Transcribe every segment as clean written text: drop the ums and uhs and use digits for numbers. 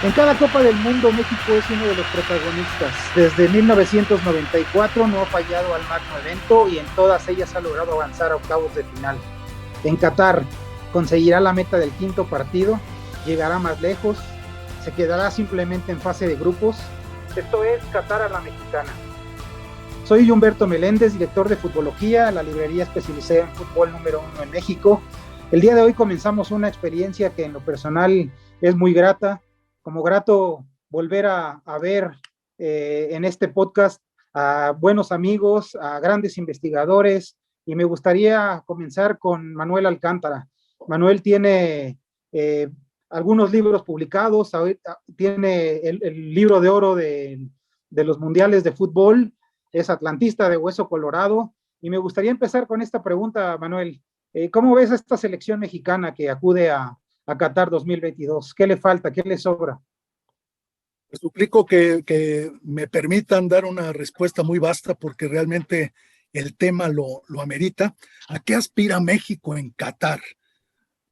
En cada Copa del Mundo, México es uno de los protagonistas. Desde 1994 no ha fallado al magno evento y en todas ellas ha logrado avanzar a octavos de final. En Qatar, conseguirá la meta del quinto partido, llegará más lejos, se quedará simplemente en fase de grupos. Esto es Qatar a la mexicana. Soy Humberto Meléndez, director de Futbología, la librería especializada en fútbol número 1 en México. El día de hoy comenzamos una experiencia que en lo personal es muy grata, como grato volver a ver en este podcast a buenos amigos, a grandes investigadores, y me gustaría comenzar con Manuel Alcántara. Manuel tiene algunos libros publicados, tiene el libro de oro de los mundiales de fútbol, es atlantista de hueso colorado, y me gustaría empezar con esta pregunta, Manuel. ¿Cómo ves a esta selección mexicana que acude a Qatar 2022? ¿Qué le falta? ¿Qué le sobra? Les suplico que me permitan dar una respuesta muy vasta porque realmente el tema lo amerita. ¿A qué aspira México en Qatar?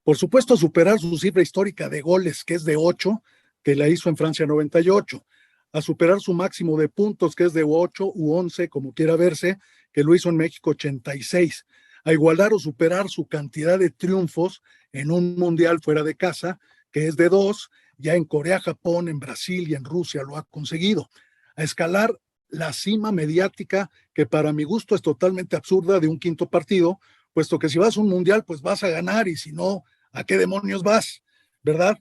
Por supuesto, a superar su cifra histórica de goles, que es de 8, que la hizo en Francia 98, a superar su máximo de puntos, que es de 8 u 11, como quiera verse, que lo hizo en México 86, a igualar o superar su cantidad de triunfos en un mundial fuera de casa, que es de 2, ya en Corea, Japón, en Brasil y en Rusia lo ha conseguido, a escalar la cima mediática, que para mi gusto es totalmente absurda, de un quinto partido, puesto que si vas a un mundial, pues vas a ganar, y si no, ¿a qué demonios vas? ¿Verdad?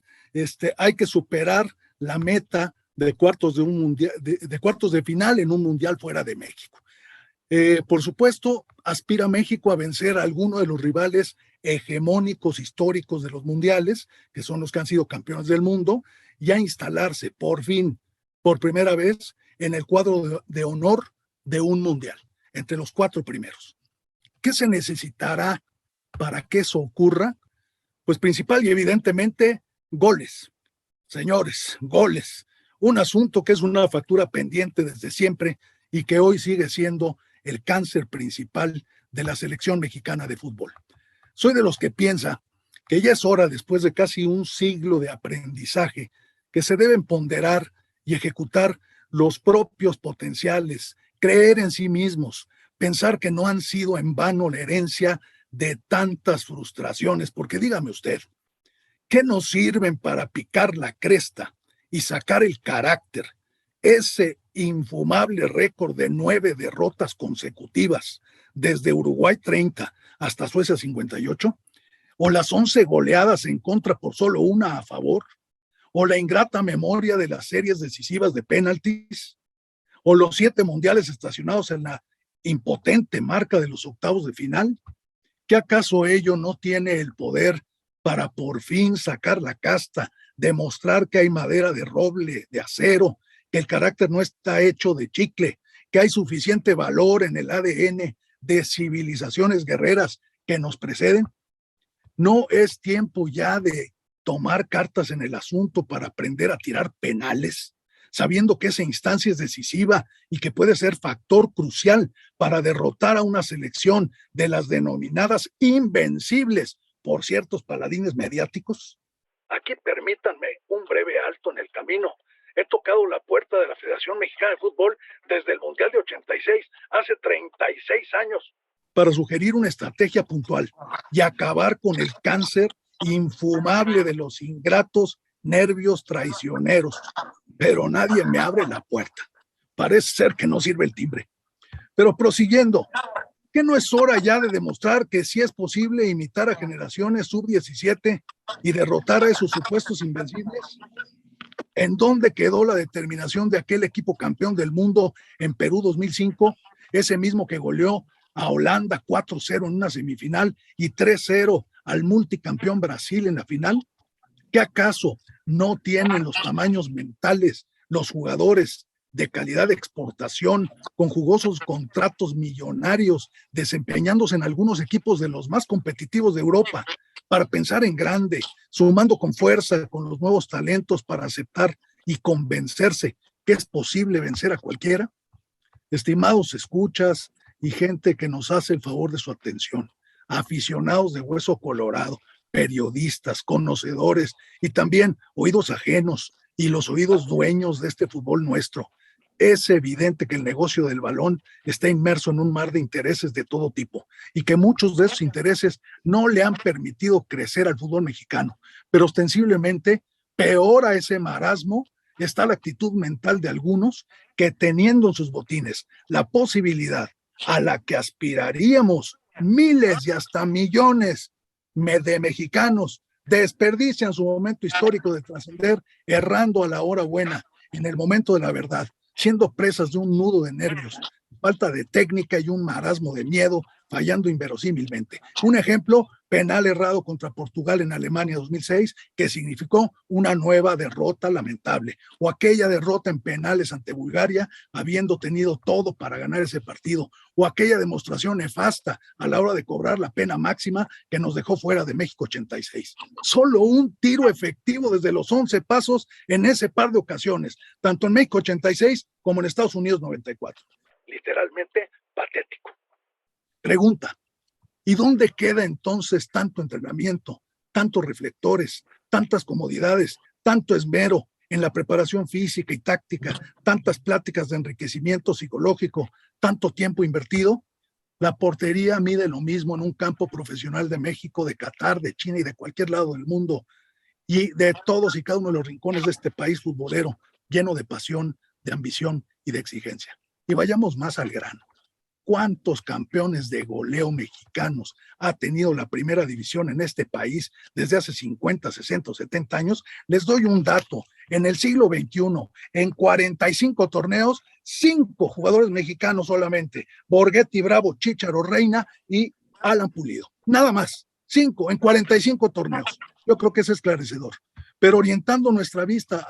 Hay que superar la meta de cuartos de un mundial, de cuartos de final en un mundial fuera de México. Por supuesto, aspira México a vencer a alguno de los rivales hegemónicos históricos de los mundiales, que son los que han sido campeones del mundo, y a instalarse por fin, por primera vez, en el cuadro de honor de un mundial, entre los 4 primeros. ¿Qué se necesitará para que eso ocurra? Pues principal y evidentemente goles. Señores, goles. Un asunto que es una factura pendiente desde siempre y que hoy sigue siendo el cáncer principal de la selección mexicana de fútbol. Soy de los que piensa que ya es hora, después de casi un siglo de aprendizaje, que se deben ponderar y ejecutar los propios potenciales, creer en sí mismos, pensar que no han sido en vano la herencia de tantas frustraciones, porque dígame usted, ¿qué nos sirven para picar la cresta y sacar el carácter? Ese infumable récord de 9 derrotas consecutivas, desde Uruguay 30 hasta Suecia 58, o las 11 goleadas en contra por solo una a favor, o la ingrata memoria de las series decisivas de penaltis, o los 7 mundiales estacionados en la impotente marca de los octavos de final. ¿Qué acaso ello no tiene el poder para por fin sacar la casta, demostrar que hay madera de roble, de acero, que el carácter no está hecho de chicle, que hay suficiente valor en el ADN de civilizaciones guerreras que nos preceden? ¿No es tiempo ya de tomar cartas en el asunto para aprender a tirar penales, sabiendo que esa instancia es decisiva y que puede ser factor crucial para derrotar a una selección de las denominadas invencibles por ciertos paladines mediáticos? Aquí permítanme un breve alto en el camino. He tocado la puerta de la Federación Mexicana de Fútbol desde el Mundial de 86, hace 36 años, para sugerir una estrategia puntual y acabar con el cáncer infumable de los ingratos nervios traicioneros. Pero nadie me abre la puerta. Parece ser que no sirve el timbre. Pero prosiguiendo, ¿qué no es hora ya de demostrar que sí es posible imitar a generaciones sub-17 y derrotar a esos supuestos invencibles? ¿En dónde quedó la determinación de aquel equipo campeón del mundo en Perú 2005? Ese mismo que goleó a Holanda 4-0 en una semifinal y 3-0 al multicampeón Brasil en la final. ¿Qué acaso no tienen los tamaños mentales los jugadores de calidad de exportación, con jugosos contratos millonarios, desempeñándose en algunos equipos de los más competitivos de Europa, para pensar en grande, sumando con fuerza con los nuevos talentos para aceptar y convencerse que es posible vencer a cualquiera? Estimados escuchas y gente que nos hace el favor de su atención, aficionados de hueso colorado, periodistas, conocedores y también oídos ajenos y los oídos dueños de este fútbol nuestro. Es evidente que el negocio del balón está inmerso en un mar de intereses de todo tipo y que muchos de esos intereses no le han permitido crecer al fútbol mexicano, pero ostensiblemente peor a ese marasmo está la actitud mental de algunos que, teniendo en sus botines la posibilidad a la que aspiraríamos miles y hasta millones de mexicanos, desperdician su momento histórico de trascender errando a la hora buena, en el momento de la verdad, siendo presas de un nudo de nervios, falta de técnica y un marasmo de miedo, fallando inverosímilmente. Un ejemplo, penal errado contra Portugal en Alemania 2006, que significó una nueva derrota lamentable, o aquella derrota en penales ante Bulgaria, habiendo tenido todo para ganar ese partido, o aquella demostración nefasta a la hora de cobrar la pena máxima que nos dejó fuera de México 86. Solo un tiro efectivo desde los 11 pasos en ese par de ocasiones, tanto en México 86 como en Estados Unidos 94. Literalmente patético. Pregunta, ¿y dónde queda entonces tanto entrenamiento, tantos reflectores, tantas comodidades, tanto esmero en la preparación física y táctica, tantas pláticas de enriquecimiento psicológico, tanto tiempo invertido? La portería mide lo mismo en un campo profesional de México, de Qatar, de China y de cualquier lado del mundo, y de todos y cada uno de los rincones de este país futbolero, lleno de pasión, de ambición y de exigencia. Y vayamos más al grano. ¿Cuántos campeones de goleo mexicanos ha tenido la primera división en este país desde hace 50, 60, 70 años? Les doy un dato. En el siglo XXI, en 45 torneos, 5 jugadores mexicanos solamente. Borghetti, Bravo, Chícharo, Reina y Alan Pulido. Nada más. 5 en 45 torneos. Yo creo que es esclarecedor. Pero orientando nuestra vista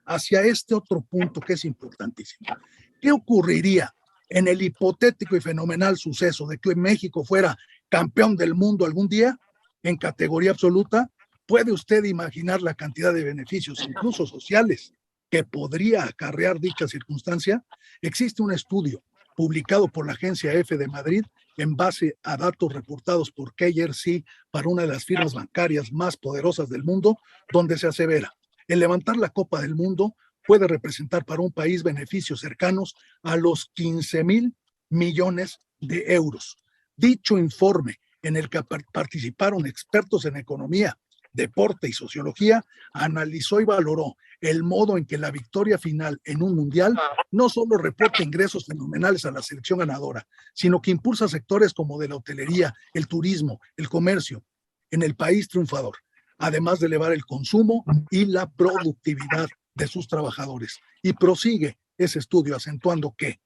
hacia este otro punto que es importantísimo. ¿Qué ocurriría en el hipotético y fenomenal suceso de que México fuera campeón del mundo algún día en categoría absoluta? ¿Puede usted imaginar la cantidad de beneficios, incluso sociales, que podría acarrear dicha circunstancia? Existe un estudio publicado por la agencia EFE de Madrid en base a datos reportados por KRC para una de las firmas bancarias más poderosas del mundo, donde se asevera: el levantar la Copa del Mundo puede representar para un país beneficios cercanos a los 15,000 millones de euros. Dicho informe, en el que participaron expertos en economía, deporte y sociología, analizó y valoró el modo en que la victoria final en un mundial no solo reporta ingresos fenomenales a la selección ganadora, sino que impulsa sectores como de la hotelería, el turismo, el comercio en el país triunfador, además de elevar el consumo y la productividad de sus trabajadores. Y prosigue ese estudio acentuando que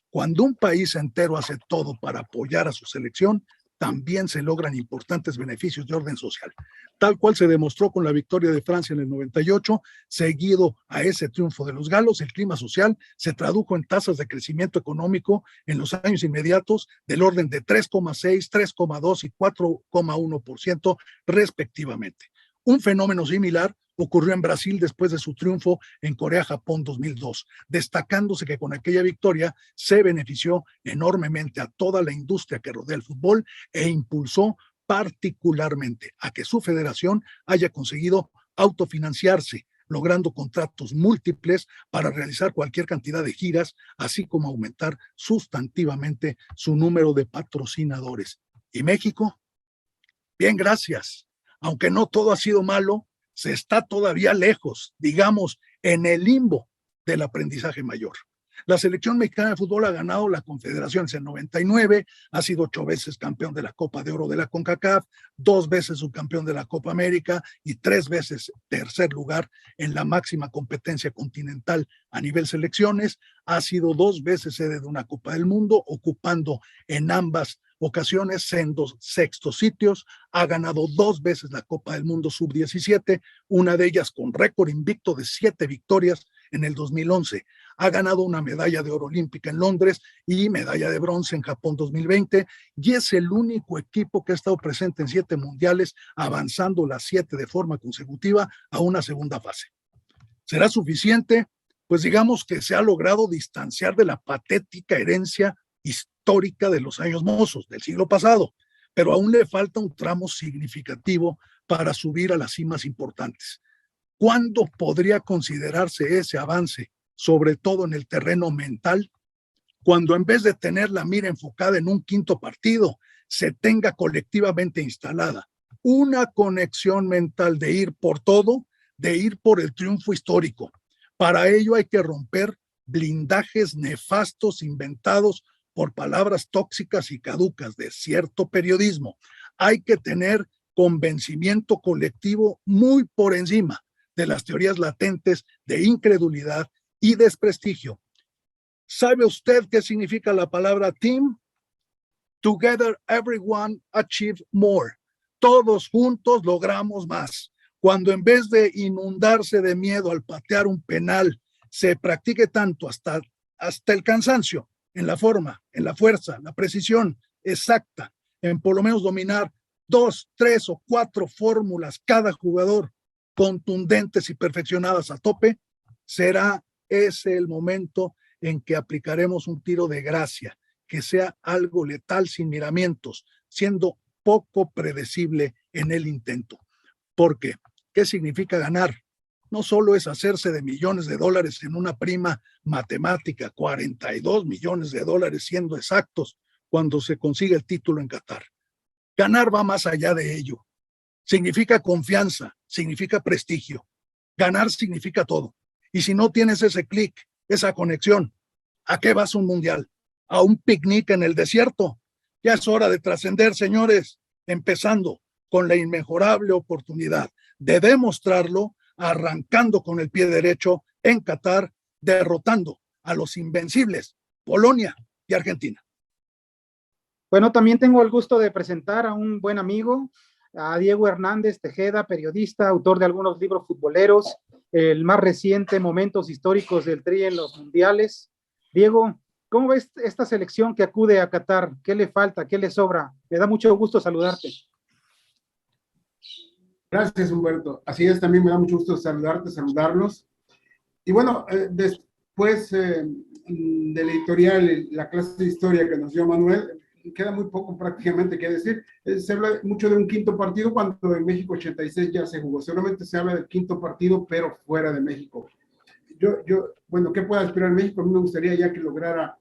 cuando un país entero hace todo para apoyar a su selección, también se logran importantes beneficios de orden social, tal cual se demostró con la victoria de Francia en el 98, seguido a ese triunfo de los galos. El clima social se tradujo en tasas de crecimiento económico en los años inmediatos del orden de 3,6, 3,2 y 4,1% respectivamente. Un fenómeno similar ocurrió en Brasil después de su triunfo en Corea-Japón 2002, destacándose que con aquella victoria se benefició enormemente a toda la industria que rodea el fútbol e impulsó particularmente a que su federación haya conseguido autofinanciarse, logrando contratos múltiples para realizar cualquier cantidad de giras, así como aumentar sustantivamente su número de patrocinadores. ¿Y México? Bien, gracias. Aunque no todo ha sido malo, se está todavía lejos, digamos, en el limbo del aprendizaje mayor. La selección mexicana de fútbol ha ganado la Confederación en el 99, ha sido 8 veces campeón de la Copa de Oro de la CONCACAF, 2 veces subcampeón de la Copa América y 3 veces tercer lugar en la máxima competencia continental a nivel selecciones. Ha sido 2 veces sede de una Copa del Mundo, ocupando en ambas ocasiones sendos sextos sitios. Ha ganado 2 veces la Copa del Mundo sub-17, una de ellas con récord invicto de 7 victorias en el 2011. Ha ganado una medalla de oro olímpica en Londres y medalla de bronce en Japón 2020, y es el único equipo que ha estado presente en 7 mundiales, avanzando las 7 de forma consecutiva a una segunda fase. ¿Será suficiente? Pues digamos que se ha logrado distanciar de la patética herencia histórica de los años mozos del siglo pasado, pero aún le falta un tramo significativo para subir a las cimas importantes. ¿Cuándo podría considerarse ese avance, sobre todo en el terreno mental? Cuando en vez de tener la mira enfocada en un quinto partido, se tenga colectivamente instalada una conexión mental de ir por todo, de ir por el triunfo histórico. Para ello hay que romper blindajes nefastos inventados por palabras tóxicas y caducas de cierto periodismo. Hay que tener convencimiento colectivo muy por encima de las teorías latentes de incredulidad y desprestigio. ¿Sabe usted qué significa la palabra team? Together everyone achieve more. Todos juntos logramos más. Cuando en vez de inundarse de miedo al patear un penal, se practique tanto hasta el cansancio en la forma, en la fuerza, la precisión exacta, en por lo menos dominar 2, 3 o 4 fórmulas cada jugador contundentes y perfeccionadas a tope, será ese el momento en que aplicaremos un tiro de gracia, que sea algo letal sin miramientos, siendo poco predecible en el intento. Porque, ¿qué significa ganar? No solo es hacerse de millones de dólares en una prima matemática, 42 millones de dólares siendo exactos, cuando se consigue el título en Qatar. Ganar va más allá de ello. Significa confianza, significa prestigio. Ganar significa todo. Y si no tienes ese clic, esa conexión, ¿a qué vas a un mundial? ¿A un picnic en el desierto? Ya es hora de trascender, señores, empezando con la inmejorable oportunidad de demostrarlo, arrancando con el pie derecho en Qatar, derrotando a los invencibles Polonia y Argentina. Bueno, también tengo el gusto de presentar a un buen amigo, a Diego Hernández Tejeda, periodista, autor de algunos libros futboleros, el más reciente, Momentos históricos del Tri en los mundiales. Diego, ¿cómo ves esta selección que acude a Qatar? ¿Qué le falta? ¿Qué le sobra? Me da mucho gusto saludarte. Gracias, Humberto. Así es, también me da mucho gusto saludarte, saludarlos. Y bueno, después del editorial, la clase de historia que nos dio Manuel, queda muy poco prácticamente que decir. Se habla mucho de un quinto partido cuando en México 86 ya se jugó. Seguramente se habla del quinto partido, pero fuera de México. Bueno, ¿qué puede aspirar México? A mí me gustaría ya que lograra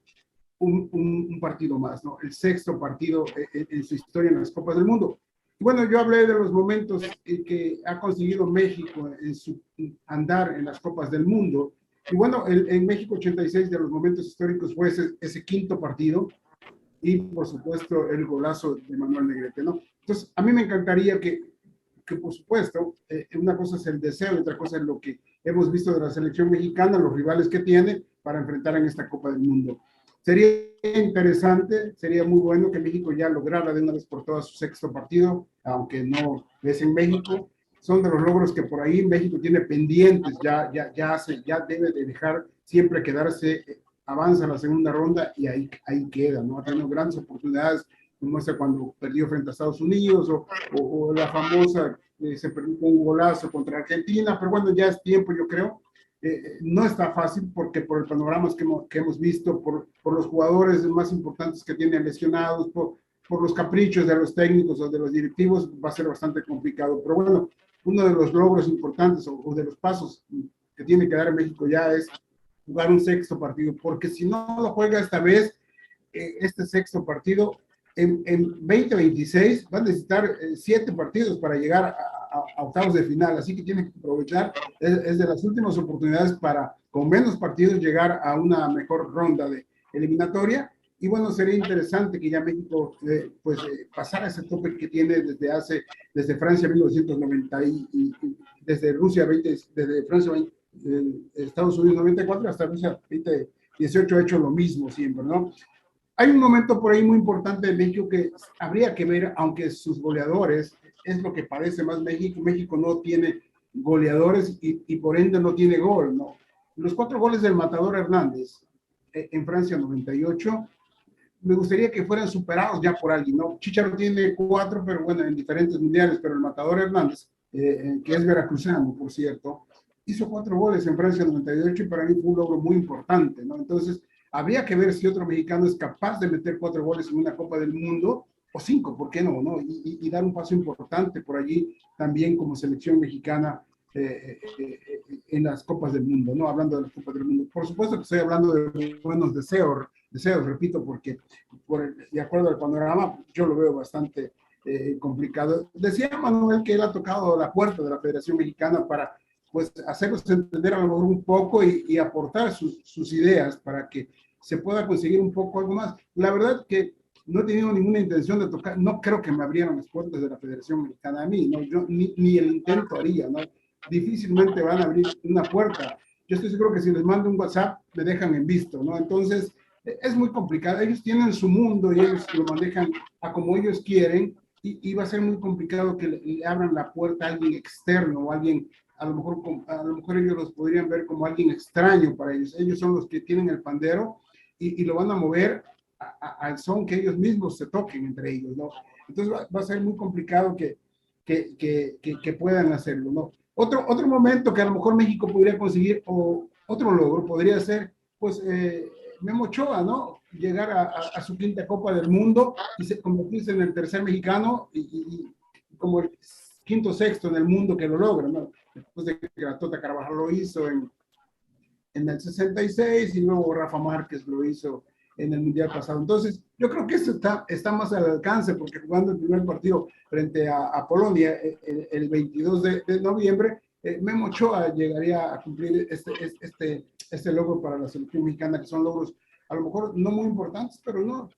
un partido más, ¿no? El sexto partido en su historia en las Copas del Mundo. Y bueno, yo hablé de los momentos que ha conseguido México en su andar en las Copas del Mundo. Y bueno, en México 86 de los momentos históricos fue ese quinto partido y por supuesto el golazo de Manuel Negrete, ¿no? Entonces, a mí me encantaría que por supuesto, una cosa es el deseo y otra cosa es lo que hemos visto de la selección mexicana, los rivales que tiene para enfrentar en esta Copa del Mundo. Sería interesante, sería muy bueno que México ya lograra de una vez por todas su sexto partido, aunque no es en México. Son de los logros que por ahí México tiene pendientes, ya debe de dejar siempre quedarse, avanza a la segunda ronda y ahí queda, ¿no? Ha tenido grandes oportunidades, como esa cuando perdió frente a Estados Unidos, o la famosa, se perdió un golazo contra Argentina, pero bueno, ya es tiempo, yo creo. No está fácil porque por el panorama que hemos visto, por los jugadores más importantes que tienen lesionados, por los caprichos de los técnicos o de los directivos, va a ser bastante complicado. Pero bueno, uno de los logros importantes o de los pasos que tiene que dar México ya es jugar un sexto partido, porque si no lo juega esta vez, este sexto partido, en 2026 va a necesitar 7 partidos para llegar a octavos de final, así que tiene que aprovechar, es de las últimas oportunidades para, con menos partidos, llegar a una mejor ronda de eliminatoria. Y bueno, sería interesante que ya México pasara ese tope que tiene desde Francia 1990 y desde Rusia desde Francia Estados Unidos 94 hasta Rusia 2018 ha hecho lo mismo siempre, ¿no? Hay un momento por ahí muy importante de México que habría que ver, aunque sus goleadores es lo que padece más México. México no tiene goleadores y por ende no tiene gol, ¿no? Los 4 goles del Matador Hernández en Francia 98, me gustaría que fueran superados ya por alguien, ¿no? Chicharo tiene 4, pero bueno, en diferentes mundiales, pero el Matador Hernández, que es veracruzano, por cierto, hizo 4 goles en Francia 98 y para mí fue un logro muy importante, ¿no? Entonces, habría que ver si otro mexicano es capaz de meter 4 goles en una Copa del Mundo, o 5, ¿por qué no? ¿No? Y dar un paso importante por allí también como selección mexicana en las Copas del Mundo, ¿no? Hablando de las Copas del Mundo. Por supuesto que estoy hablando de buenos deseos, repito, porque de acuerdo al panorama, yo lo veo bastante complicado. Decía Manuel que él ha tocado la puerta de la Federación Mexicana para, pues, hacerlos entender a lo mejor un poco y aportar sus ideas para que se pueda conseguir un poco algo más. La verdad que no he tenido ninguna intención de tocar, no creo que me abrieran las puertas de la Federación Mexicana a mí, ¿no? Yo ni el intento haría, ¿no? Difícilmente van a abrir una puerta. Yo estoy seguro que si les mando un WhatsApp, me dejan en visto, ¿no? Entonces, es muy complicado. Ellos tienen su mundo y ellos lo manejan a como ellos quieren y va a ser muy complicado que le abran la puerta a alguien externo o alguien, a lo mejor ellos los podrían ver como alguien extraño para ellos. Ellos son los que tienen el pandero y lo van a mover al son que ellos mismos se toquen entre ellos, ¿no? Entonces va a ser muy complicado que puedan hacerlo, ¿no? Otro momento que a lo mejor México podría conseguir, o otro logro, podría ser, pues, Memo Ochoa, ¿no? Llegar a su quinta Copa del Mundo y convertirse en el tercer mexicano y como el quinto sexto en el mundo que lo logra, ¿no? Después de que la Tota Carvajal lo hizo en el 66 y luego Rafa Márquez lo hizo en el Mundial pasado. Entonces, yo creo que esto está más al alcance porque jugando el primer partido frente a Polonia el 22 de noviembre, Memo Ochoa llegaría a cumplir este logro para la selección mexicana, que son logros a lo mejor no muy importantes, pero no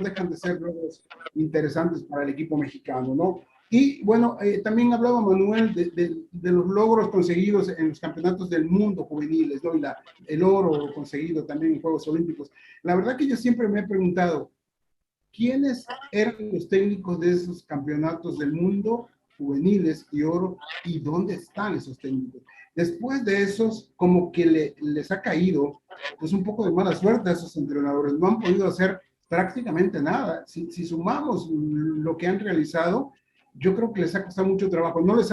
dejan de ser logros interesantes para el equipo mexicano, ¿no? Y bueno, también hablaba Manuel de los logros conseguidos en los campeonatos del mundo juveniles, ¿no? Y el oro conseguido también en Juegos Olímpicos. La verdad que yo siempre me he preguntado, ¿quiénes eran los técnicos de esos campeonatos del mundo juveniles y oro? ¿Y dónde están esos técnicos? Después de esos, como que les ha caído pues un poco de mala suerte a esos entrenadores. No han podido hacer prácticamente nada. Si sumamos lo que han realizado, yo creo que les ha costado mucho trabajo. No les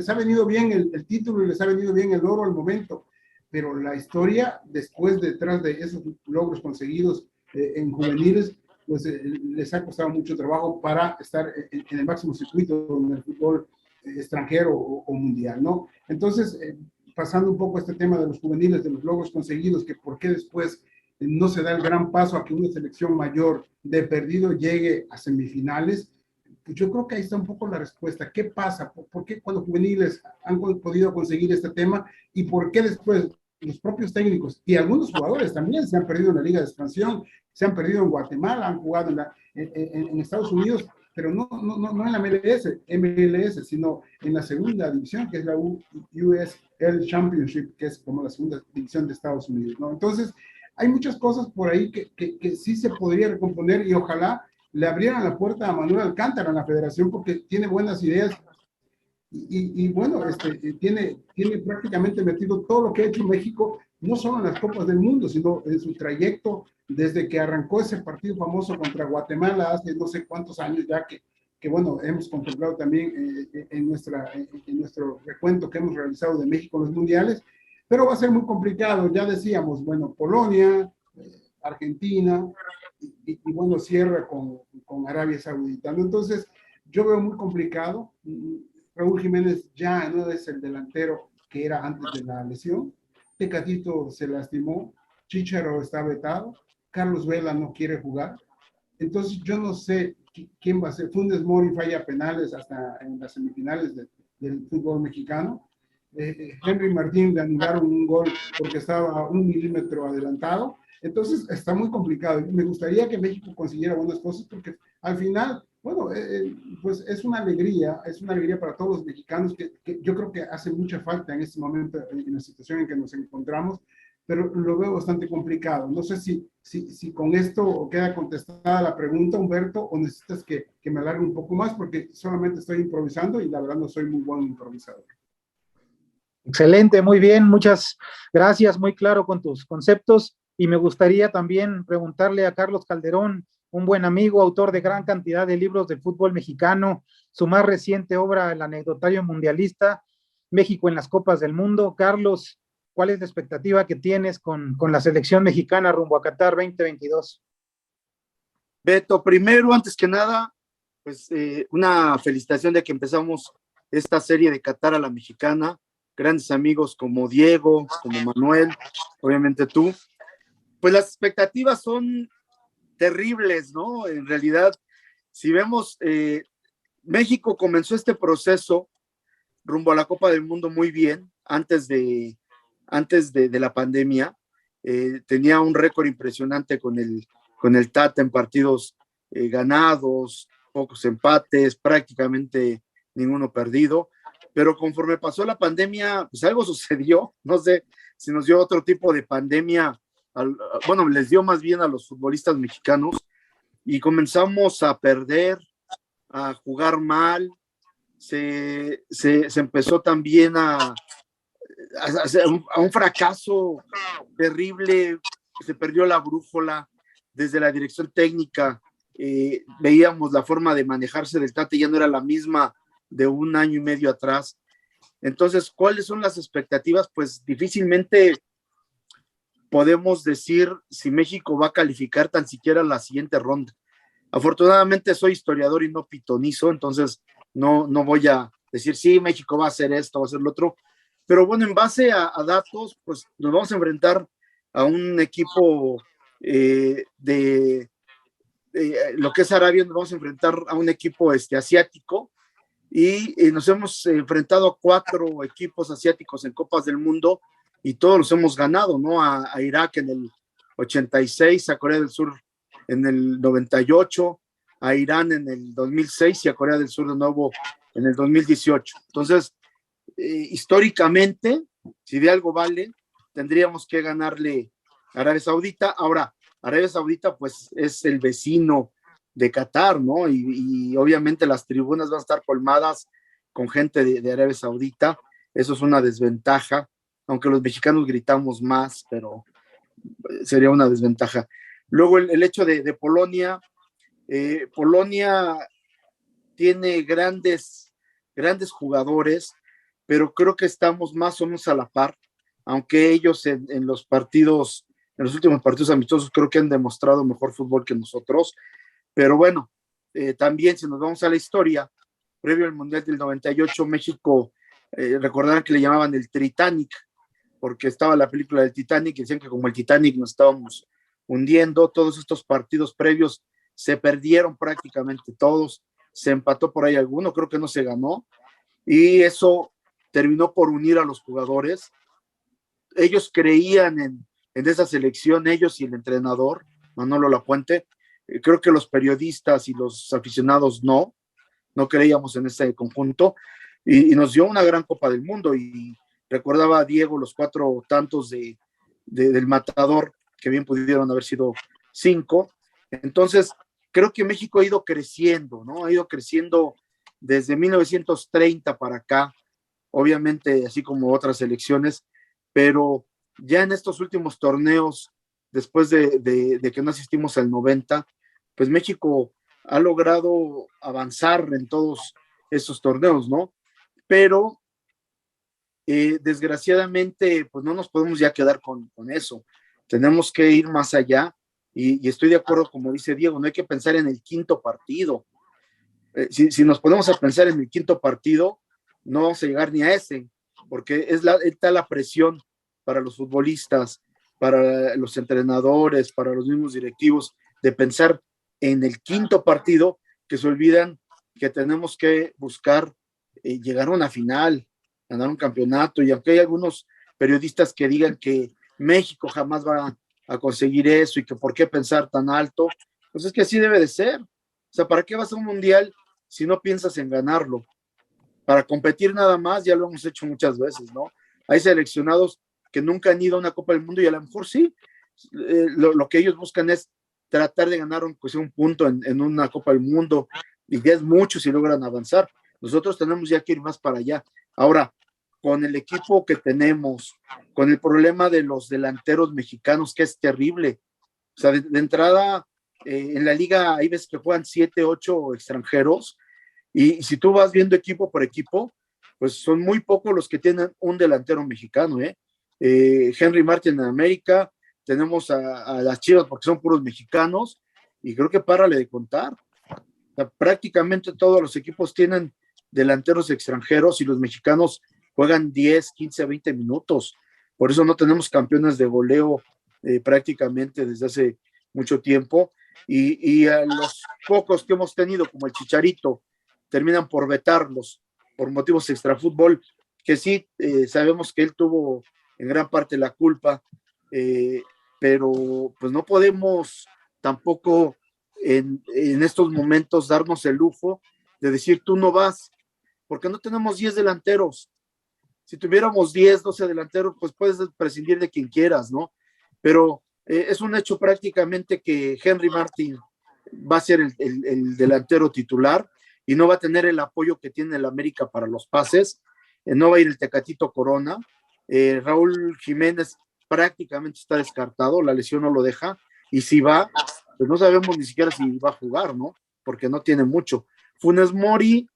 ha venido bien el título y les ha venido bien el oro al momento, pero la historia después, detrás de esos logros conseguidos en juveniles, pues les ha costado mucho trabajo para estar en el máximo circuito en el fútbol extranjero o mundial, ¿no? Entonces, pasando un poco a este tema de los juveniles, de los logros conseguidos, que por qué después no se da el gran paso a que una selección mayor de perdido llegue a semifinales, pues yo creo que ahí está un poco la respuesta. ¿Qué pasa? ¿Por qué cuando juveniles han podido conseguir este tema? ¿Y por qué después los propios técnicos y algunos jugadores también se han perdido en la Liga de Expansión, se han perdido en Guatemala, han jugado en Estados Unidos, pero no en la MLS, sino en la segunda división, que es la USL Championship, que es como la segunda división de Estados Unidos, ¿no? Entonces, hay muchas cosas por ahí que sí se podría recomponer y ojalá le abrieran la puerta a Manuel Alcántara en la federación porque tiene buenas ideas y bueno, tiene prácticamente metido todo lo que ha hecho México, no solo en las Copas del Mundo, sino en su trayecto desde que arrancó ese partido famoso contra Guatemala hace no sé cuántos años ya que bueno, hemos contemplado también en nuestro recuento que hemos realizado de México en los mundiales, pero va a ser muy complicado, ya decíamos, bueno, Polonia, Argentina, y bueno, cierra con Arabia Saudita, ¿no? Entonces, yo veo muy complicado. Raúl Jiménez ya no es el delantero que era antes de la lesión. Tecatito se lastimó, Chicharo está vetado, Carlos Vela no quiere jugar. Entonces, yo no sé quién va a ser. Funes Mori falla penales hasta en las semifinales del fútbol mexicano. Henry Martín le anularon un gol porque estaba 1 milímetro adelantado. Entonces está muy complicado. Me gustaría que México consiguiera buenas cosas porque al final, bueno, pues es una alegría para todos los mexicanos que yo creo que hace mucha falta en este momento, en la situación en que nos encontramos, pero lo veo bastante complicado. No sé si con esto queda contestada la pregunta, Humberto, o necesitas que me alargue un poco más porque solamente estoy improvisando y la verdad no soy muy buen improvisador. Excelente, muy bien, muchas gracias, muy claro con tus conceptos. Y me gustaría también preguntarle a Carlos Calderón, un buen amigo, autor de gran cantidad de libros de fútbol mexicano, su más reciente obra, El Anecdotario Mundialista, México en las Copas del Mundo. Carlos, ¿cuál es la expectativa que tienes con la selección mexicana rumbo a Qatar 2022? Beto, primero, antes que nada, pues una felicitación de que empezamos esta serie de Qatar a la mexicana, grandes amigos como Diego, como Manuel, obviamente tú, pues las expectativas son terribles, ¿no? En realidad, si vemos, México comenzó este proceso rumbo a la Copa del Mundo muy bien, antes de la pandemia. Tenía un récord impresionante con el Tata en partidos ganados, pocos empates, prácticamente ninguno perdido, pero conforme pasó la pandemia, pues algo sucedió, no sé si nos dio otro tipo de pandemia, bueno, les dio más bien a los futbolistas mexicanos, y comenzamos a perder, a jugar mal. Se empezó también a un fracaso terrible, se perdió la brújula desde la dirección técnica. Veíamos la forma de manejarse del Tata, ya no era la misma de un año y medio atrás. Entonces, ¿cuáles son las expectativas? Pues difícilmente podemos decir si México va a calificar tan siquiera la siguiente ronda. Afortunadamente soy historiador y no pitonizo, entonces no voy a decir, sí, México va a hacer esto, va a hacer lo otro, pero bueno, en base a datos, pues nos vamos a enfrentar a un equipo de lo que es Arabia, nos vamos a enfrentar a un equipo asiático, y nos hemos enfrentado a 4 equipos asiáticos en Copas del Mundo, y todos los hemos ganado, ¿no? A Irak en el 86, a Corea del Sur en el 98, a Irán en el 2006 y a Corea del Sur de nuevo en el 2018. Entonces, históricamente, si de algo vale, tendríamos que ganarle a Arabia Saudita. Ahora, Arabia Saudita pues es el vecino de Qatar, ¿no? Y obviamente las tribunas van a estar colmadas con gente de Arabia Saudita. Eso es una desventaja, aunque los mexicanos gritamos más, pero sería una desventaja. Luego el hecho de Polonia. Polonia tiene grandes jugadores, pero creo que estamos más o menos a la par, aunque ellos en los últimos partidos amistosos creo que han demostrado mejor fútbol que nosotros. Pero bueno, también si nos vamos a la historia, previo al Mundial del 98, México, recordarán que le llamaban el Titanic, porque estaba la película del Titanic, y decían que como el Titanic nos estábamos hundiendo. Todos estos partidos previos se perdieron prácticamente todos, se empató por ahí alguno, creo que no se ganó, y eso terminó por unir a los jugadores. Ellos creían en esa selección, ellos y el entrenador, Manolo Lapuente. Creo que los periodistas y los aficionados no creíamos en ese conjunto, y nos dio una gran Copa del Mundo. Y recordaba a Diego los 4 tantos del Matador, que bien pudieron haber sido 5. Entonces, creo que México ha ido creciendo, ¿no? Ha ido creciendo desde 1930 para acá, obviamente, así como otras selecciones, pero ya en estos últimos torneos, después de que no asistimos al 90, pues México ha logrado avanzar en todos esos torneos, ¿no? Pero desgraciadamente, pues no nos podemos ya quedar con eso. Tenemos que ir más allá, y estoy de acuerdo, como dice Diego, no hay que pensar en el 5.º partido. Si nos ponemos a pensar en el 5.º partido, no vamos a llegar ni a ese, porque está la presión para los futbolistas, para los entrenadores, para los mismos directivos, de pensar en el 5.º partido, que se olvidan que tenemos que buscar llegar a una final, ganar un campeonato. Y aunque hay algunos periodistas que digan que México jamás va a conseguir eso y que por qué pensar tan alto, pues es que así debe de ser. O sea, ¿para qué vas a un mundial si no piensas en ganarlo? Para competir nada más, ya lo hemos hecho muchas veces, ¿no? Hay seleccionados que nunca han ido a una Copa del Mundo, y a lo mejor sí, lo que ellos buscan es tratar de ganar un punto en una Copa del Mundo, y ya es mucho si logran avanzar. Nosotros tenemos ya que ir más para allá. Ahora, con el equipo que tenemos, con el problema de los delanteros mexicanos, que es terrible. O sea, de entrada, en la liga hay veces que juegan 7, 8 extranjeros, y si tú vas viendo equipo por equipo, pues son muy pocos los que tienen un delantero mexicano, Henry Martin en América, tenemos a las Chivas porque son puros mexicanos, y creo que párale de contar. O sea, prácticamente todos los equipos tienen delanteros extranjeros y los mexicanos juegan 10, 15, 20 minutos. Por eso no tenemos campeones de goleo prácticamente desde hace mucho tiempo. Y a los pocos que hemos tenido, como el Chicharito, terminan por vetarlos por motivos extrafútbol, que sí, sabemos que él tuvo en gran parte la culpa, pero pues no podemos tampoco en estos momentos darnos el lujo de decir tú no vas, porque no tenemos 10 delanteros. Si tuviéramos 10, 12 delanteros, pues puedes prescindir de quien quieras, ¿no? Pero es un hecho prácticamente que Henry Martin va a ser el delantero titular y no va a tener el apoyo que tiene el América para los pases. No va a ir el Tecatito Corona. Raúl Jiménez prácticamente está descartado, la lesión no lo deja. Y si va, pues no sabemos ni siquiera si va a jugar, ¿no? Porque no tiene mucho. Funes Mori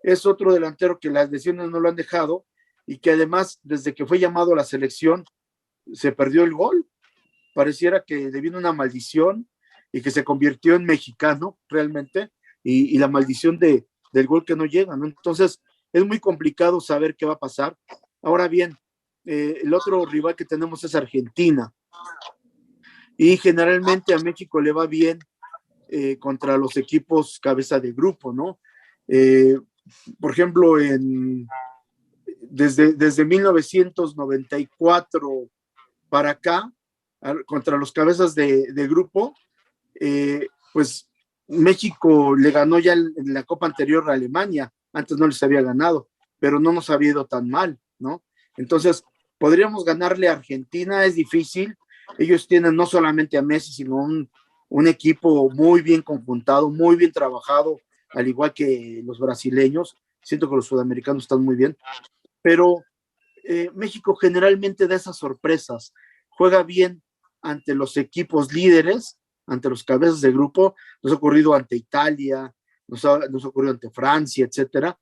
es otro delantero que las lesiones no lo han dejado y que además, desde que fue llamado a la selección, se perdió el gol. Pareciera que le vino una maldición y que se convirtió en mexicano realmente, y la maldición del gol que no llega, ¿no? Entonces, es muy complicado saber qué va a pasar. Ahora bien, el otro rival que tenemos es Argentina, y generalmente a México le va bien contra los equipos cabeza de grupo, ¿no? Por ejemplo, desde 1994 para acá, contra los cabezas de grupo, pues México le ganó ya en la Copa anterior a Alemania, antes no les había ganado, pero no nos había ido tan mal, ¿no? Entonces, podríamos ganarle a Argentina, es difícil. Ellos tienen no solamente a Messi, sino un equipo muy bien conjuntado, muy bien trabajado, al igual que los brasileños. Siento que los sudamericanos están muy bien, pero México generalmente da esas sorpresas, juega bien ante los equipos líderes, ante los cabezas de grupo. Nos ha ocurrido ante Italia, nos ha ocurrido ante Francia, etcétera,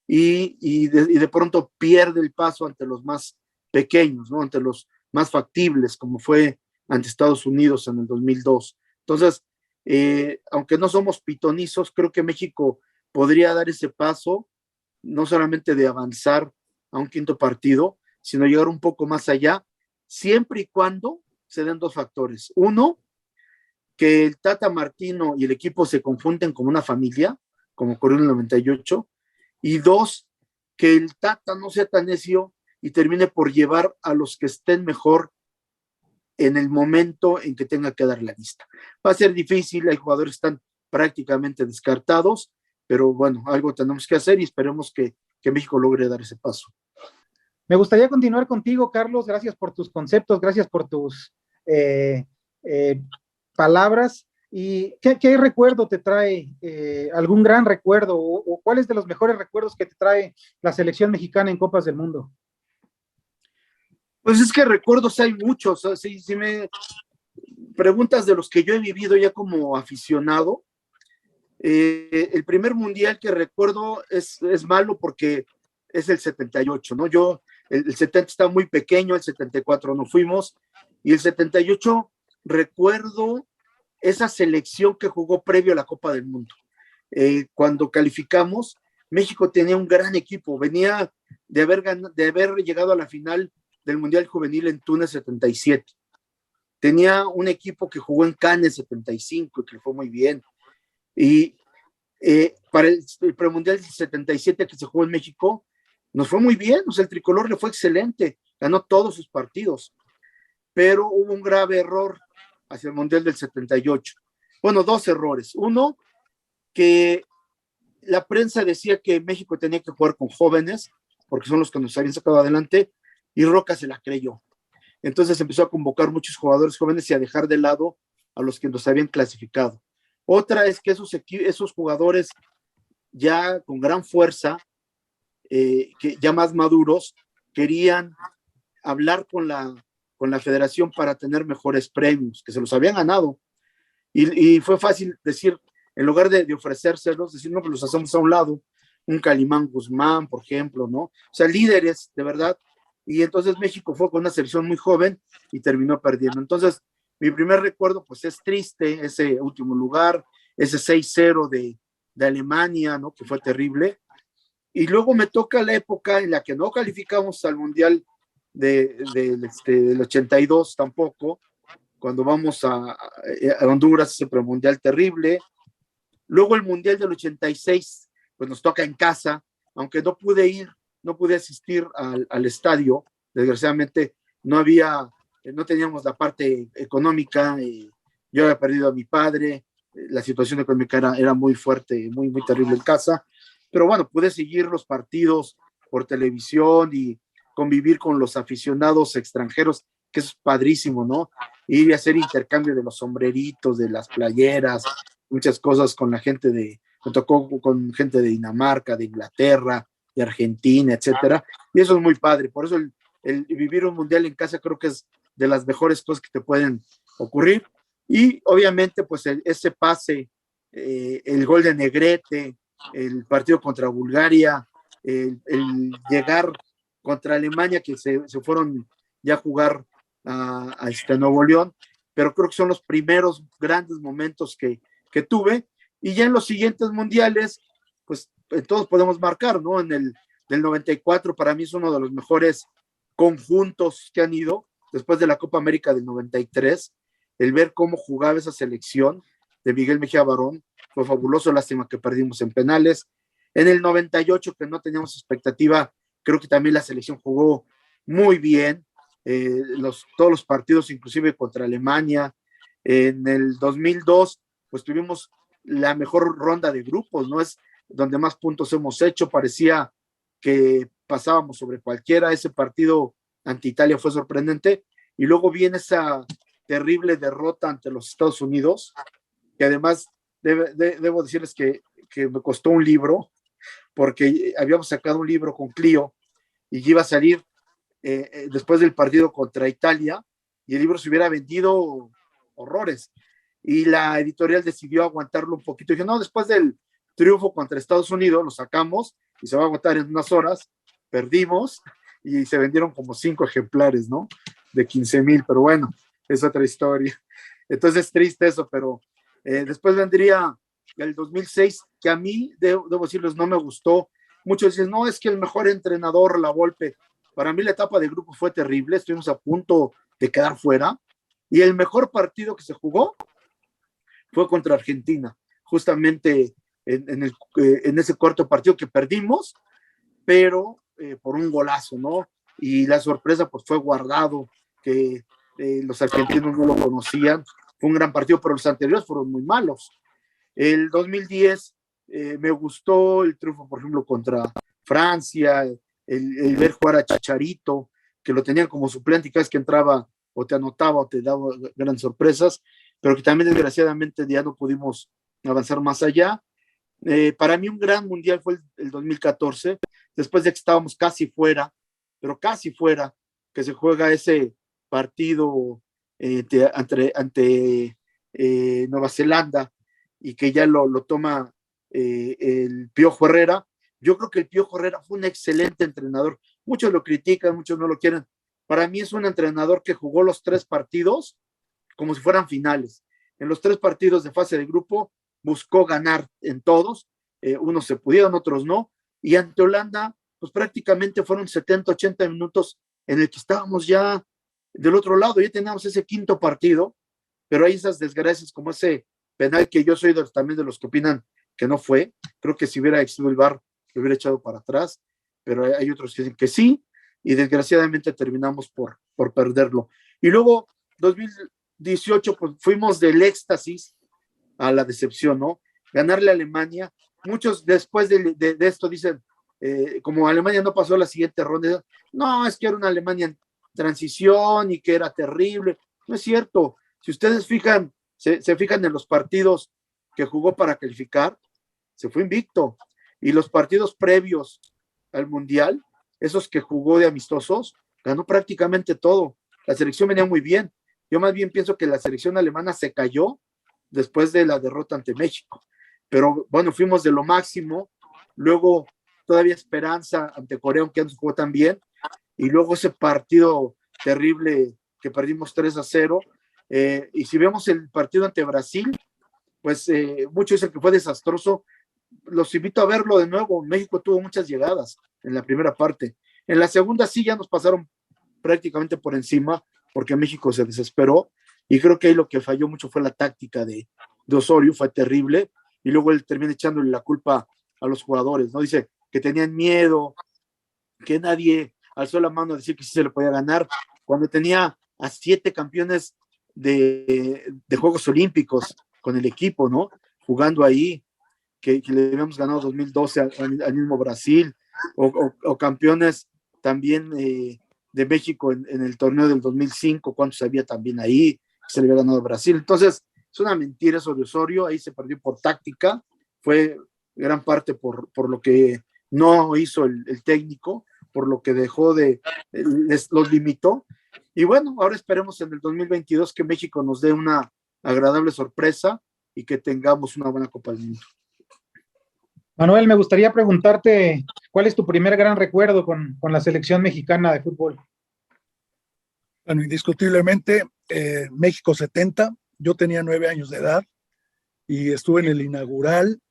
y de pronto pierde el paso ante los más pequeños, ¿no? Ante los más factibles, como fue ante Estados Unidos en el 2002. Entonces, aunque no somos pitonizos, creo que México podría dar ese paso, no solamente de avanzar a un quinto partido, sino llegar un poco más allá, siempre y cuando se den dos factores. Uno, que el Tata Martino y el equipo se confunden como una familia, como ocurrió en el 98, y dos, que el Tata no sea tan necio y termine por llevar a los que estén mejor en el momento en que tenga que dar la lista. Va a ser difícil, hay jugadores que están prácticamente descartados, pero bueno, algo tenemos que hacer y esperemos que México logre dar ese paso. Me gustaría continuar contigo, Carlos. Gracias por tus conceptos, gracias por tus palabras. ¿Y qué recuerdo te trae? ¿Algún gran recuerdo? ¿O cuál es de los mejores recuerdos que te trae la selección mexicana en Copas del Mundo? Pues es que recuerdos hay muchos. Si me preguntas de los que yo he vivido ya como aficionado, el primer mundial que recuerdo es malo porque es el 78, ¿no? El 70 está muy pequeño, el 74 no fuimos, y el 78 recuerdo esa selección que jugó previo a la Copa del Mundo. Cuando calificamos, México tenía un gran equipo, venía de haber llegado a la final del Mundial Juvenil en Túnez 77. Tenía un equipo que jugó en Cannes 75 y que fue muy bien. Y para el premundial 77 que se jugó en México, nos fue muy bien, o sea, el tricolor le fue excelente, ganó todos sus partidos, pero hubo un grave error hacia el mundial del 78. Bueno, dos errores. Uno, que la prensa decía que México tenía que jugar con jóvenes, porque son los que nos habían sacado adelante, y Roca se la creyó. Entonces empezó a convocar muchos jugadores jóvenes y a dejar de lado a los que nos habían clasificado. Otra es que esos jugadores ya con gran fuerza, que ya más maduros, querían hablar con la federación para tener mejores premios, que se los habían ganado. Y fue fácil decir, en lugar de ofrecérselos, decir, no, pues los hacemos a un lado, un Calimán Guzmán, por ejemplo, ¿no? O sea, líderes, de verdad. Y entonces México fue con una selección muy joven y terminó perdiendo. Entonces, mi primer recuerdo, pues es triste, ese último lugar, ese 6-0 de Alemania, ¿no? Que fue terrible. Y luego me toca la época en la que no calificamos al Mundial del 82 tampoco, cuando vamos a Honduras, ese premundial terrible. Luego el Mundial del 86, pues nos toca en casa, aunque no pude asistir al estadio, desgraciadamente no teníamos la parte económica, yo había perdido a mi padre, la situación económica era muy fuerte, muy, muy terrible en casa, pero bueno, pude seguir los partidos por televisión y convivir con los aficionados extranjeros, que es padrísimo, ¿no? Ir a hacer intercambio de los sombreritos, de las playeras, muchas cosas con la gente me tocó con gente de Dinamarca, de Inglaterra, de Argentina, etcétera, y eso es muy padre, por eso el vivir un mundial en casa creo que es de las mejores cosas que te pueden ocurrir, y obviamente pues ese pase, el gol de Negrete, el partido contra Bulgaria, el llegar contra Alemania, que se fueron ya a jugar a Nuevo León, pero creo que son los primeros grandes momentos que tuve, y ya en los siguientes mundiales, pues todos podemos marcar, ¿no? Del 94 para mí es uno de los mejores conjuntos que han ido, después de la Copa América del 93, el ver cómo jugaba esa selección de Miguel Mejía Barón fue fabuloso, lástima que perdimos en penales. En el 98, que no teníamos expectativa, creo que también la selección jugó muy bien, todos los partidos, inclusive contra Alemania. En el 2002, pues tuvimos la mejor ronda de grupos, ¿no? Es donde más puntos hemos hecho, parecía que pasábamos sobre cualquiera, ese partido ante Italia fue sorprendente, y luego viene esa terrible derrota ante los Estados Unidos, que además debo decirles que me costó un libro, porque habíamos sacado un libro con Clio, y iba a salir después del partido contra Italia, y el libro se hubiera vendido horrores, y la editorial decidió aguantarlo un poquito, y dije, no, después del triunfo contra Estados Unidos, lo sacamos, y se va a agotar en unas horas, perdimos, y se vendieron como 5 ejemplares, ¿no? De 15,000, pero bueno, es otra historia. Entonces es triste eso, pero después vendría el 2006, que a mí, debo decirles, no me gustó. Muchos dicen, no, es que el mejor entrenador, La Volpe. Para mí la etapa de grupo fue terrible, estuvimos a punto de quedar fuera, y el mejor partido que se jugó fue contra Argentina, justamente en ese cuarto partido que perdimos, pero por un golazo, ¿no? Y la sorpresa pues fue Guardado, que los argentinos no lo conocían, fue un gran partido, pero los anteriores fueron muy malos. El 2010 me gustó el triunfo, por ejemplo, contra Francia, el ver jugar a Chicharito, que lo tenían como suplente y cada vez que entraba o te anotaba o te daba grandes sorpresas, pero que también desgraciadamente ya no pudimos avanzar más allá. Para mí un gran mundial fue el 2014, después de que estábamos casi fuera, pero casi fuera, que se juega ese partido ante Nueva Zelanda, y que ya lo toma el Piojo Herrera. Yo creo que el Piojo Herrera fue un excelente entrenador. Muchos lo critican, muchos no lo quieren. Para mí es un entrenador que jugó los 3 partidos como si fueran finales. En los 3 partidos de fase de grupo buscó ganar en todos. Unos se pudieron, otros no. Y ante Holanda, pues prácticamente fueron 70, 80 minutos en el que estábamos ya del otro lado. Ya teníamos ese 5.º partido, pero hay esas desgracias como ese penal que yo soy también de los que opinan que no fue. Creo que si hubiera existido el VAR, lo hubiera echado para atrás, pero hay otros que dicen que sí, y desgraciadamente terminamos por perderlo. Y luego, 2018, pues fuimos del éxtasis a la decepción, ¿no? Ganarle a Alemania. Muchos después de esto dicen, como Alemania no pasó a la siguiente ronda, no, es que era una Alemania en transición y que era terrible. No es cierto. Si ustedes se fijan en los partidos que jugó para calificar, se fue invicto. Y los partidos previos al Mundial, esos que jugó de amistosos, ganó prácticamente todo. La selección venía muy bien. Yo más bien pienso que la selección alemana se cayó después de la derrota ante México. Pero bueno, fuimos de lo máximo. Luego todavía esperanza ante Corea, aunque no jugó tan bien. Y luego ese partido terrible que perdimos 3-0. Y si vemos el partido ante Brasil, pues muchos dicen que fue desastroso. los invito a verlo de nuevo. México tuvo muchas llegadas en la primera parte. En la segunda sí ya nos pasaron prácticamente por encima porque México se desesperó y creo que ahí lo que falló mucho fue la táctica de Osorio, fue terrible, y luego él termina echándole la culpa a los jugadores, ¿no? Dice que tenían miedo, que nadie alzó la mano a decir que sí se le podía ganar, cuando tenía a 7 campeones de Juegos Olímpicos con el equipo, ¿no? Jugando ahí, que le habíamos ganado 2012 al mismo Brasil, o campeones también de México en el torneo del 2005, cuántos había también ahí, se le había ganado a Brasil. Entonces, es una mentira eso de Osorio, ahí se perdió por táctica, fue gran parte por lo que no hizo el técnico, por lo que dejó los limitó. Y bueno, ahora esperemos en el 2022 que México nos dé una agradable sorpresa y que tengamos una buena Copa del Mundo. Manuel, me gustaría preguntarte, ¿cuál es tu primer gran recuerdo con la selección mexicana de fútbol? Bueno, indiscutiblemente, México 70, yo tenía 9 años de edad y estuve en el inaugural,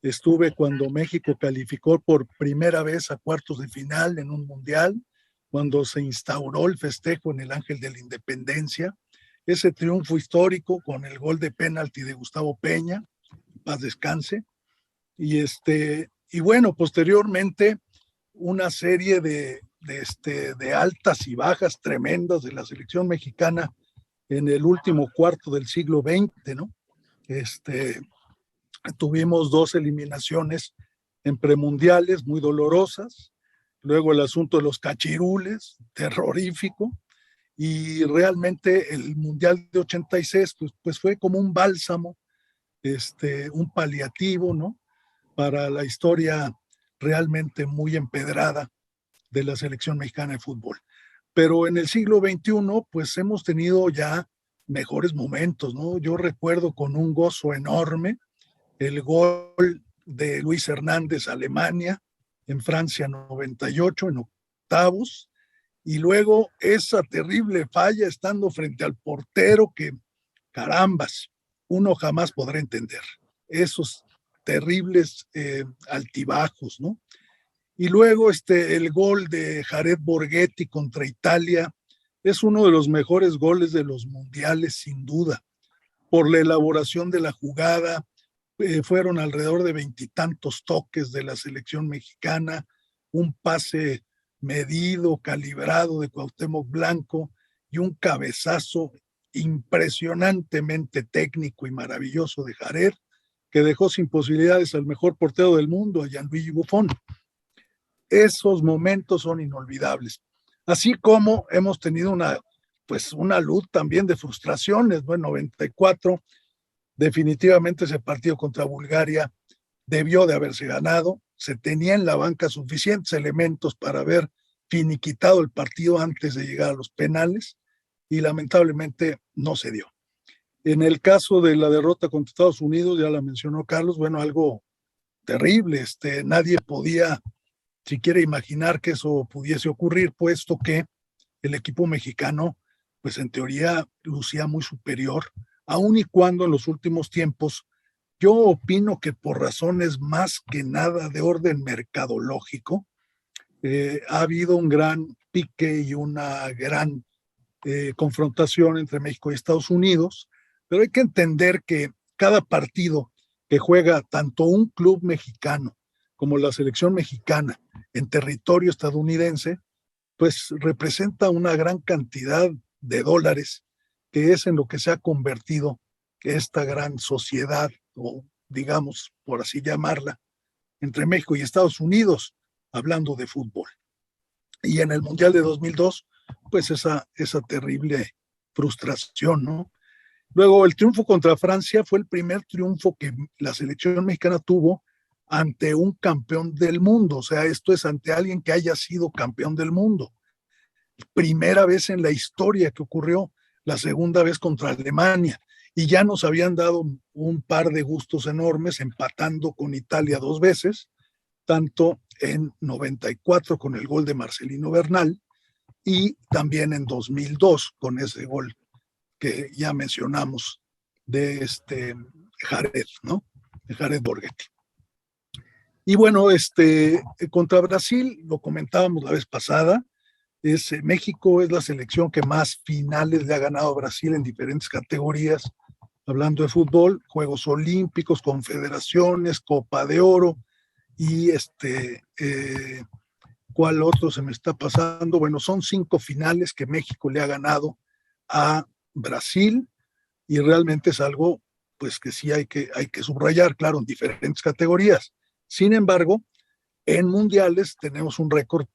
estuve cuando México calificó por primera vez a cuartos de final en un mundial, cuando se instauró el festejo en el Ángel de la Independencia, ese triunfo histórico con el gol de penalti de Gustavo Peña, paz descanse, y bueno, posteriormente una serie de altas y bajas tremendas de la selección mexicana en el último cuarto del siglo XX, ¿no? Tuvimos 2 eliminaciones en premundiales muy dolorosas, luego el asunto de los cachirules, terrorífico, y realmente el Mundial de 86 pues fue como un bálsamo, un paliativo, ¿no? Para la historia realmente muy empedrada de la selección mexicana de fútbol. Pero en el siglo XXI, pues hemos tenido ya mejores momentos, ¿no? Yo recuerdo con un gozo enorme el gol de Luis Hernández a Alemania en Francia 98, en octavos, y luego esa terrible falla estando frente al portero que, carambas, uno jamás podrá entender. Esos terribles altibajos, ¿no? Y luego el gol de Jared Borghetti contra Italia es uno de los mejores goles de los mundiales, sin duda, por la elaboración de la jugada. Fueron alrededor de 20 y tantos toques de la selección mexicana, un pase medido, calibrado de Cuauhtémoc Blanco y un cabezazo impresionantemente técnico y maravilloso de Jared, que dejó sin posibilidades al mejor portero del mundo, a Gianluigi Buffon. Esos momentos son inolvidables. Así como hemos tenido una luz también de frustraciones, ¿no? En 94, definitivamente ese partido contra Bulgaria debió de haberse ganado. Se tenía en la banca suficientes elementos para haber finiquitado el partido antes de llegar a los penales y lamentablemente no se dio. En el caso de la derrota contra Estados Unidos, ya la mencionó Carlos, bueno, algo terrible. Nadie podía siquiera imaginar que eso pudiese ocurrir, puesto que el equipo mexicano, pues en teoría lucía muy superior, aun y cuando en los últimos tiempos, yo opino que por razones más que nada de orden mercadológico, ha habido un gran pique y una gran confrontación entre México y Estados Unidos, pero hay que entender que cada partido que juega tanto un club mexicano como la selección mexicana en territorio estadounidense, pues representa una gran cantidad de dólares, que es en lo que se ha convertido esta gran sociedad, o digamos, por así llamarla, entre México y Estados Unidos, hablando de fútbol. Y en el Mundial de 2002, pues esa terrible frustración, ¿no? Luego, el triunfo contra Francia fue el primer triunfo que la selección mexicana tuvo ante un campeón del mundo. O sea, esto es ante alguien que haya sido campeón del mundo. Primera vez en la historia que ocurrió, la segunda vez contra Alemania. Y ya nos habían dado un par de gustos enormes, empatando con Italia 2 veces, tanto en 94 con el gol de Marcelino Bernal y también en 2002 con ese gol que ya mencionamos de Jared, ¿no? De Jared Borghetti. Y bueno, contra Brasil, lo comentábamos la vez pasada, México es la selección que más finales le ha ganado a Brasil en diferentes categorías, hablando de fútbol, Juegos Olímpicos, Confederaciones, Copa de Oro, y ¿cuál otro se me está pasando? Bueno, son 5 finales que México le ha ganado a Brasil, y realmente es algo pues que sí hay que subrayar, claro, en diferentes categorías. Sin embargo, en mundiales tenemos un récord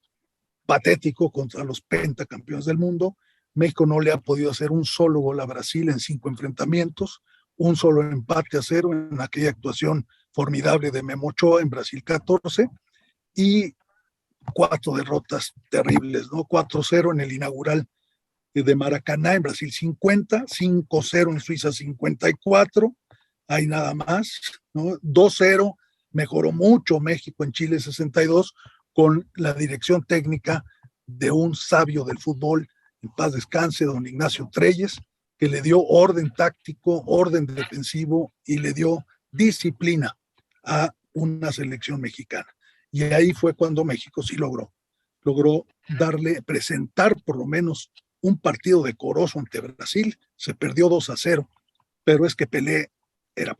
patético contra los pentacampeones del mundo. México no le ha podido hacer un solo gol a Brasil en 5 enfrentamientos, un solo empate a 0 en aquella actuación formidable de Memo Ochoa en Brasil 14, y 4 derrotas terribles, ¿no? 4-0 en el inaugural de Maracaná en Brasil 50, 5-0 en Suiza 54, hay nada más, ¿no? 2-0, mejoró mucho México en Chile 62, con la dirección técnica de un sabio del fútbol, en paz descanse, don Ignacio Treyes, que le dio orden táctico, orden defensivo y le dio disciplina a una selección mexicana. Y ahí fue cuando México sí logró presentar por lo menos un partido decoroso ante Brasil. Se perdió 2-0, pero es que Pelé era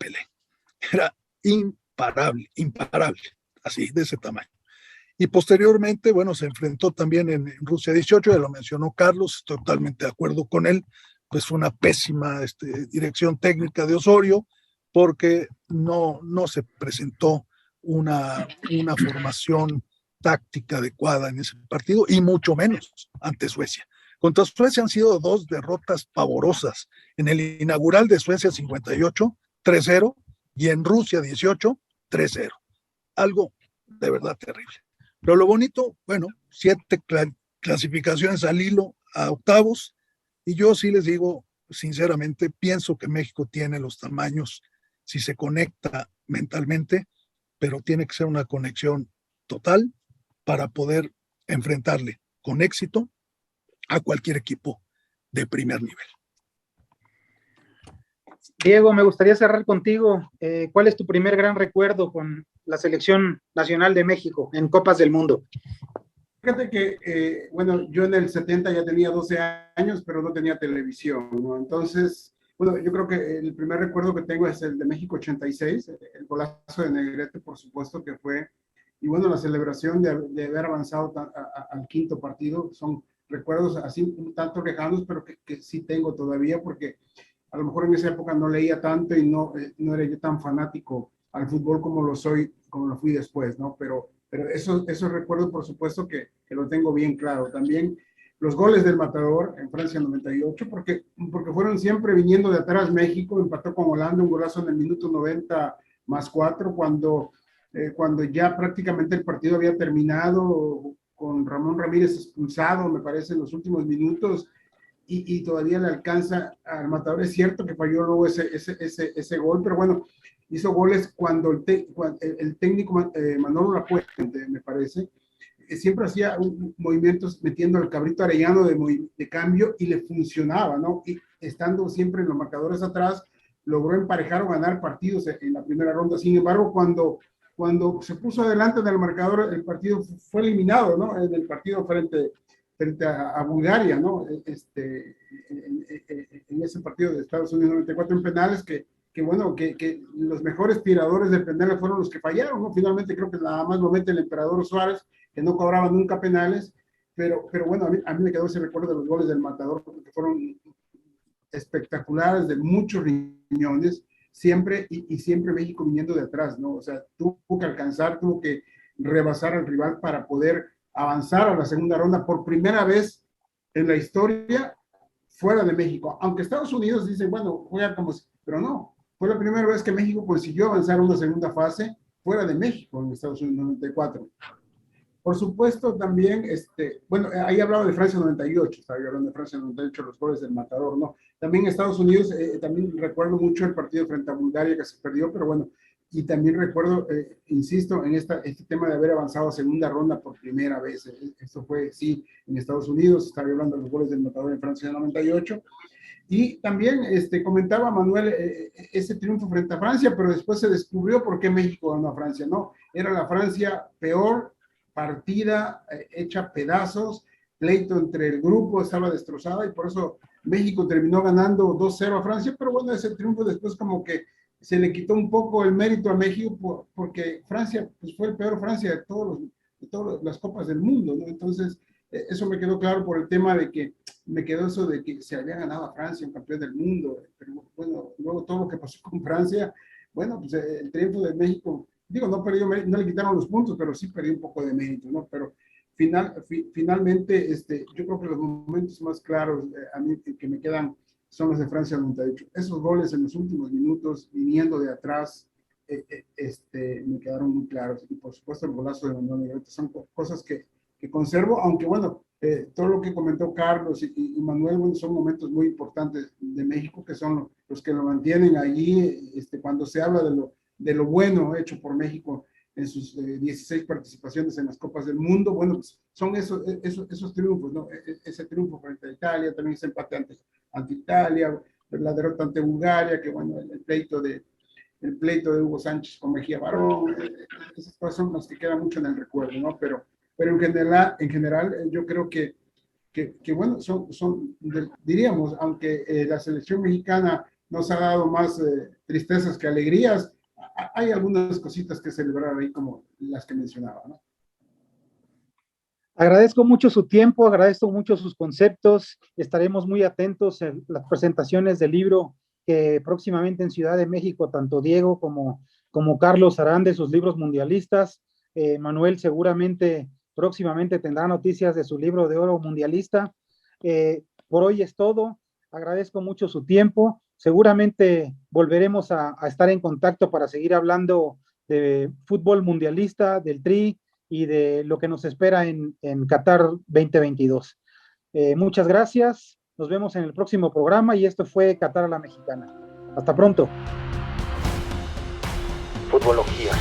imparable, así, de ese tamaño. Y posteriormente, bueno, se enfrentó también en Rusia 18, ya lo mencionó Carlos, estoy totalmente de acuerdo con él, pues fue una pésima dirección técnica de Osorio, porque no se presentó una formación táctica adecuada en ese partido, y mucho menos ante Suecia. Contra Suecia han sido 2 derrotas pavorosas. En el inaugural de Suecia 58, 3-0, y en Rusia 18, 3-0. Algo de verdad terrible. Pero lo bonito, bueno, 7 clasificaciones al hilo a octavos, y yo sí les digo, sinceramente, pienso que México tiene los tamaños si se conecta mentalmente, pero tiene que ser una conexión total para poder enfrentarle con éxito a cualquier equipo de primer nivel. Diego, me gustaría cerrar contigo. ¿Cuál es tu primer gran recuerdo con la selección nacional de México en Copas del Mundo? Fíjate que, bueno, yo en el 70 ya tenía 12 años, pero no tenía televisión, ¿no? Entonces, bueno, yo creo que el primer recuerdo que tengo es el de México 86, el golazo de Negrete, por supuesto que fue, y bueno, la celebración de haber avanzado al quinto partido, son recuerdos así un tanto lejanos, pero que sí tengo todavía, porque a lo mejor en esa época no leía tanto y no era yo tan fanático al fútbol como lo fui después, ¿no? Pero esos recuerdos, por supuesto, que lo tengo bien claro. También los goles del Matador en Francia 98, porque fueron siempre viniendo de atrás. México empató con Holanda, un golazo en el minuto 90 más 4, cuando ya prácticamente el partido había terminado, con Ramón Ramírez expulsado, me parece, en los últimos minutos, y todavía le alcanza al Matador. Es cierto que falló luego ese gol, pero bueno, hizo goles cuando el técnico Manolo Lapuente, me parece, siempre hacía movimientos metiendo al Cabrito Arellano de cambio, y le funcionaba, ¿no? Y estando siempre en los marcadores atrás, logró emparejar o ganar partidos en la primera ronda. Sin embargo, cuando se puso adelante en el marcador, el partido fue eliminado, ¿no? En el partido frente a Bulgaria, ¿no? En ese partido de Estados Unidos 94 en penales, que los mejores tiradores de penales fueron los que fallaron, ¿no? Finalmente creo que nada más lo mete el emperador Suárez, que no cobraba nunca penales, pero bueno, a mí me quedó ese recuerdo de los goles del Matador, porque fueron espectaculares, de muchos riñones, siempre, y siempre México viniendo de atrás, ¿no? O sea, tuvo que rebasar al rival para poder avanzar a la segunda ronda por primera vez en la historia fuera de México. Aunque Estados Unidos dice, bueno, juega como si, pero no, fue la primera vez que México consiguió avanzar a una segunda fase fuera de México en Estados Unidos 94. Por supuesto, también, bueno, ahí hablaba de Francia 98, estaba yo hablando de Francia 98, los goles del Matador, ¿no? También Estados Unidos, también recuerdo mucho el partido frente a Bulgaria que se perdió, pero bueno, y también recuerdo, insisto, en este tema de haber avanzado a segunda ronda por primera vez. Esto fue, sí, en Estados Unidos, estaba hablando de los goles del Matador en Francia 98. Y también comentaba Manuel ese triunfo frente a Francia, pero después se descubrió por qué México ganó a Francia, ¿no? Era la Francia peor, partida, hecha pedazos, pleito entre el grupo, estaba destrozada y por eso México terminó ganando 2-0 a Francia, pero bueno, ese triunfo después como que se le quitó un poco el mérito a México porque Francia pues fue el peor Francia de todas las copas del mundo, ¿no? Entonces, eso me quedó claro por el tema de que me quedó eso de que se había ganado a Francia, un campeón del mundo, pero bueno, luego todo lo que pasó con Francia, bueno, pues el triunfo de México, digo, no perdió, no le quitaron los puntos, pero sí perdió un poco de mérito, ¿no? Pero finalmente, yo creo que los momentos más claros a mí que me quedan son los de Francia 98. Esos goles en los últimos minutos, viniendo de atrás, me quedaron muy claros. Y por supuesto el golazo de Manuel, son cosas que conservo, aunque bueno, todo lo que comentó Carlos y Manuel, bueno, son momentos muy importantes de México, que son los que lo mantienen allí, cuando se habla de lo bueno hecho por México en sus 16 participaciones en las Copas del Mundo, bueno, pues son esos triunfos, ¿no? Ese triunfo frente a Italia, también ese empate ante Italia, la derrota ante Bulgaria, que bueno, el pleito de Hugo Sánchez con Mejía Barón, esas cosas son las que quedan mucho en el recuerdo, ¿no? Pero en general yo creo que bueno, diríamos, aunque la selección mexicana nos ha dado más tristezas que alegrías, hay algunas cositas que celebrar ahí como las que mencionaba, ¿no? Agradezco mucho su tiempo, agradezco mucho sus conceptos, estaremos muy atentos en las presentaciones del libro que próximamente en Ciudad de México, tanto Diego como Carlos harán de sus libros mundialistas. Manuel seguramente próximamente tendrá noticias de su libro de oro mundialista. Por hoy es todo, agradezco mucho su tiempo, seguramente volveremos a estar en contacto para seguir hablando de fútbol mundialista, del Tri y de lo que nos espera en Qatar 2022. Muchas gracias, nos vemos en el próximo programa y esto fue Qatar a la Mexicana. Hasta pronto. Futbología.